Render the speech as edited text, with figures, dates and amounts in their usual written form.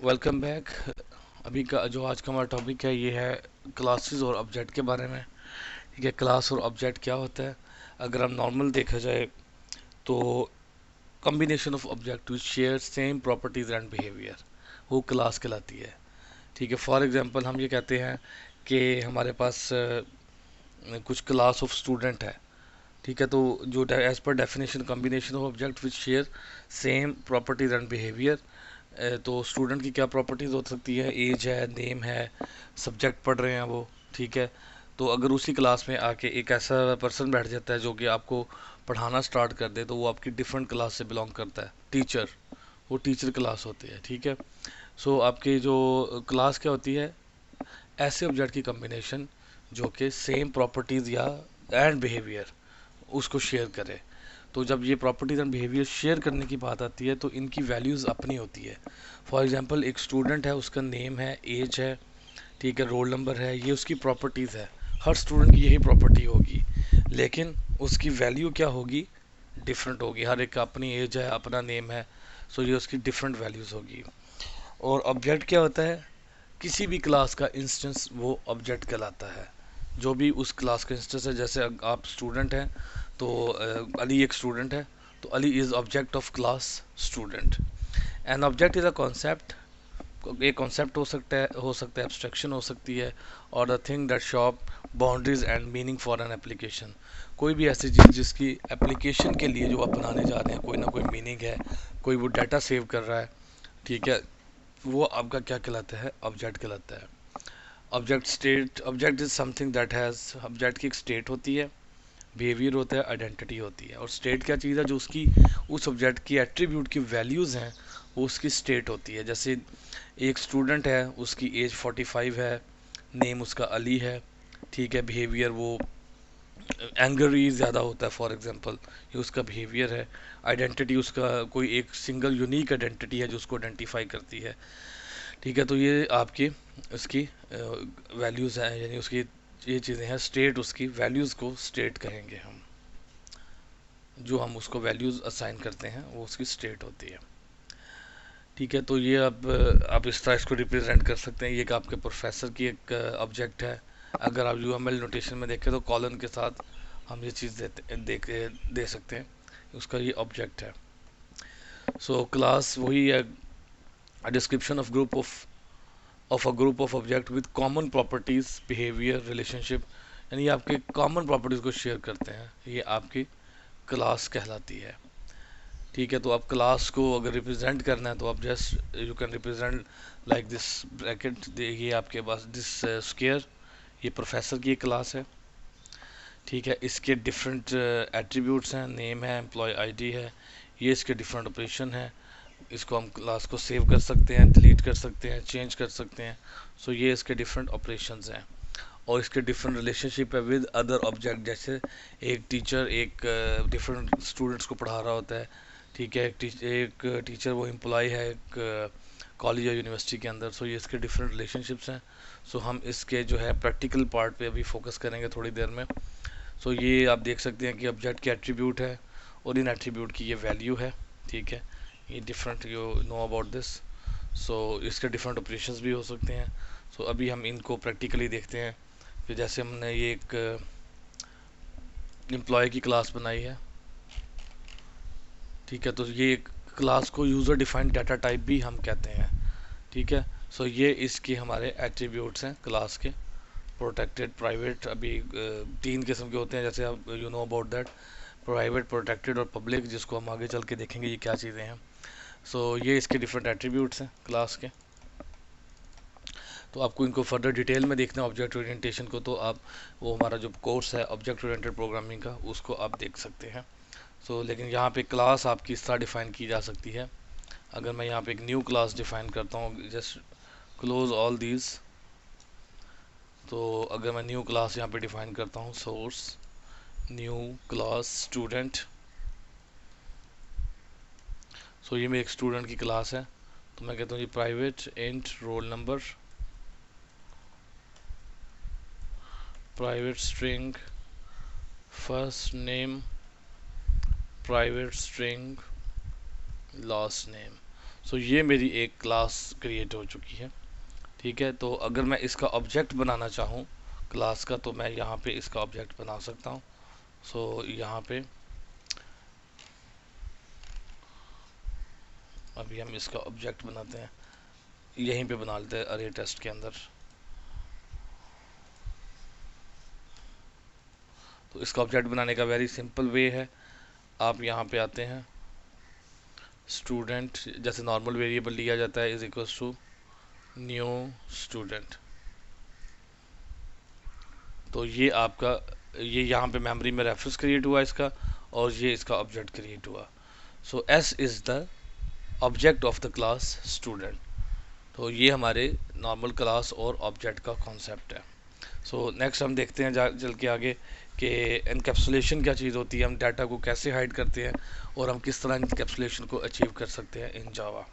Welcome back. अभी का जो आज का हमारा टॉपिक है ये है क्लासेस और ऑब्जेक्ट के बारे में। ठीक है, क्लास और ऑब्जेक्ट क्या होता है? अगर हम नॉर्मल देखा जाए तो combination of object which share same properties and behaviour वो क्लास कहलाती है। ठीक है, फॉर एग्जांपल हम ये कहते हैं कि हमारे पास कुछ क्लास ऑफ स्टूडेंट है। ठीक है, तो जो as per definition combination of object which share same properties and behaviour. तो स्टूडेंट की क्या प्रॉपर्टीज़ हो सकती है? एज है, नेम है, सब्जेक्ट पढ़ रहे हैं वो। ठीक है, तो अगर उसी क्लास में आके एक ऐसा पर्सन बैठ जाता है जो कि आपको पढ़ाना स्टार्ट कर दे, तो वो आपकी डिफरेंट क्लास से बिलोंग करता है। टीचर, वो टीचर क्लास होती है। ठीक है, सो आपकी जो क्लास क्या होती है? ऐसे ऑब्जेक्ट की कम्बिनेशन जो कि सेम प्रॉपर्टीज़ या एंड बिहेवियर उसको शेयर करे। तो जब ये प्रॉपर्टीज़ एंड बिहेवियर शेयर करने की बात आती है तो इनकी वैल्यूज़ अपनी होती है। फॉर एग्जांपल एक स्टूडेंट है, उसका नेम है, एज है, ठीक है, रोल नंबर है, ये उसकी प्रॉपर्टीज़ है। हर स्टूडेंट की यही प्रॉपर्टी होगी, लेकिन उसकी वैल्यू क्या होगी? डिफरेंट होगी। हर एक का अपनी एज है, अपना नेम है, सो ये उसकी डिफरेंट वैल्यूज़ होगी। और ऑब्जेक्ट क्या होता है? किसी भी क्लास का इंस्टेंस वो ऑब्जेक्ट कहलाता है। जो भी उस क्लास का इंस्टेंस है, जैसे आप स्टूडेंट हैं तो अली एक स्टूडेंट है, तो Ali is object of class student. An object is a concept. एक कॉन्सेप्ट हो सकता है एब्स्ट्रैक्शन हो सकती है, और the thing that shop boundaries and meaning for an application. कोई भी ऐसी चीज़ जिसकी एप्लीकेशन के लिए जो आप बनाने जा रहे हैं कोई ना कोई मीनिंग है, कोई वो डाटा सेव कर रहा है। ठीक है, वो आपका क्या कहलाता है? ऑब्जेक्ट कहलाता है। Object state, object is something that has, object की एक स्टेट होती है, बिहेवियर होता है, आइडेंटिटी होती है। और स्टेट क्या चीज़ है? जो उसकी उस ऑब्जेक्ट की एट्रीब्यूट की वैल्यूज़ हैं वो उसकी स्टेट होती है। जैसे एक स्टूडेंट है, उसकी एज 45 है, नेम उसका अली है। ठीक है, बिहेवियर वो एंग्री ज़्यादा होता है फॉर एग्जांपल, ये उसका बिहेवियर है। आइडेंटिटी उसका कोई एक सिंगल यूनिक आइडेंटिटी है जो उसको आइडेंटिफाई करती है। ठीक है, तो ये आपकी उसकी वैल्यूज़ हैं, यानी उसकी ये चीज़ें हैं। स्टेट, उसकी वैल्यूज़ को स्टेट कहेंगे हम। जो हम उसको वैल्यूज़ असाइन करते हैं वो उसकी स्टेट होती है। ठीक है, तो ये अब आप इस तरह इसको रिप्रेजेंट कर सकते हैं। ये एक आपके प्रोफेसर की एक ऑब्जेक्ट है। अगर आप यूएमएल नोटेशन में देखें तो कॉलन के साथ हम ये चीज़ दे सकते हैं, उसका ये ऑब्जेक्ट है। सो क्लास वही है, description of group of a group of object with common properties, behaviour, relationship. यानी ये आपके कॉमन प्रॉपर्टीज को शेयर करते हैं, ये आपकी क्लास कहलाती है। ठीक है, तो आप क्लास को अगर रिप्रेजेंट करना है तो आप just you can represent like this bracket. ये आपके पास दिस स्क्वायर, ये प्रोफेसर की एक क्लास है। ठीक है, इसके डिफरेंट एट्रीब्यूट्स हैं, नेम है, एम्प्लॉय आईडी है, ये इसके डिफरेंट ऑपरेशन है। इसको हम क्लास को सेव कर सकते हैं, डिलीट कर सकते हैं, चेंज कर सकते हैं। सो ये इसके डिफरेंट ऑपरेशंस हैं। और इसके डिफरेंट रिलेशनशिप है विद अदर ऑब्जेक्ट। जैसे एक टीचर एक डिफरेंट स्टूडेंट्स को पढ़ा रहा होता है। ठीक है, एक टीचर वो एम्प्लॉय है एक कॉलेज या यूनिवर्सिटी के अंदर। सो ये इसके डिफरेंट रिलेशनशिप्स हैं। सो हम इसके जो है प्रैक्टिकल पार्ट पे अभी फोकस करेंगे थोड़ी देर में। सो ये आप देख सकते हैं कि ऑब्जेक्ट के एट्रीब्यूट है और इन एट्रीब्यूट की ये वैल्यू है। ठीक है, ये different, you know about this. So इसके डिफरेंट ऑपरेशंस भी हो सकते हैं। सो अभी हम इनको प्रैक्टिकली देखते हैं। फिर जैसे हमने ये एक एम्प्लॉय की क्लास बनाई है। ठीक है, तो ये एक क्लास को यूज़र डिफाइंड डाटा टाइप भी हम कहते हैं। ठीक है, सो ये इसके हमारे एट्रीब्यूट्स हैं क्लास के। प्रोटेक्टेड, प्राइवेट, अभी तीन किस्म के होते हैं, जैसे आप you know about that. Private, protected और पब्लिक, जिसको हम आगे चल के देखेंगे ये क्या चीज़ें हैं। सो ये इसके डिफरेंट एट्रीब्यूट्स हैं क्लास के। तो आपको इनको फर्दर डिटेल में देखना है ऑब्जेक्ट ओरिएंटेशन को, तो आप वो हमारा जो कोर्स है ऑब्जेक्ट ओरिएंटेड प्रोग्रामिंग का, उसको आप देख सकते हैं। लेकिन यहाँ पे क्लास आपकी इस तरह डिफाइन की जा सकती है। अगर मैं यहाँ पे एक न्यू क्लास डिफाइन करता हूँ, जस्ट क्लोज ऑल दीज। तो अगर मैं न्यू क्लास यहाँ पे डिफाइन करता हूँ, सोर्स न्यू क्लास स्टूडेंट। ये मेरी एक स्टूडेंट की क्लास है। तो मैं कहता हूँ ये private int roll number, private string first name, private string last name. So ये मेरी एक क्लास क्रिएट हो चुकी है। ठीक है, तो अगर मैं इसका ऑब्जेक्ट बनाना चाहूँ क्लास का, तो मैं यहाँ पे इसका ऑब्जेक्ट बना सकता हूँ। सो यहाँ पे अभी हम इसका ऑब्जेक्ट बनाते हैं, यहीं पे बना लेते हैं अरे टेस्ट के अंदर। तो इसका ऑब्जेक्ट बनाने का वेरी सिंपल वे है, आप यहाँ पे आते हैं, स्टूडेंट जैसे नॉर्मल वेरिएबल लिया जाता है, is equals to new student. तो ये आपका, ये यहाँ पे मेमोरी में रेफरेंस क्रिएट हुआ इसका, और ये इसका ऑब्जेक्ट क्रिएट हुआ। So S is the object of the class student. तो ये हमारे नॉर्मल क्लास और ऑब्जेक्ट का कॉन्सेप्ट है। सो नेक्स्ट हम देखते हैं चल के आगे कि इनकैप्सुलेशन क्या चीज़ होती है, हम डाटा को कैसे हाइड करते हैं और हम किस तरह इनकैप्सुलेशन को अचीव कर सकते हैं इन जावा।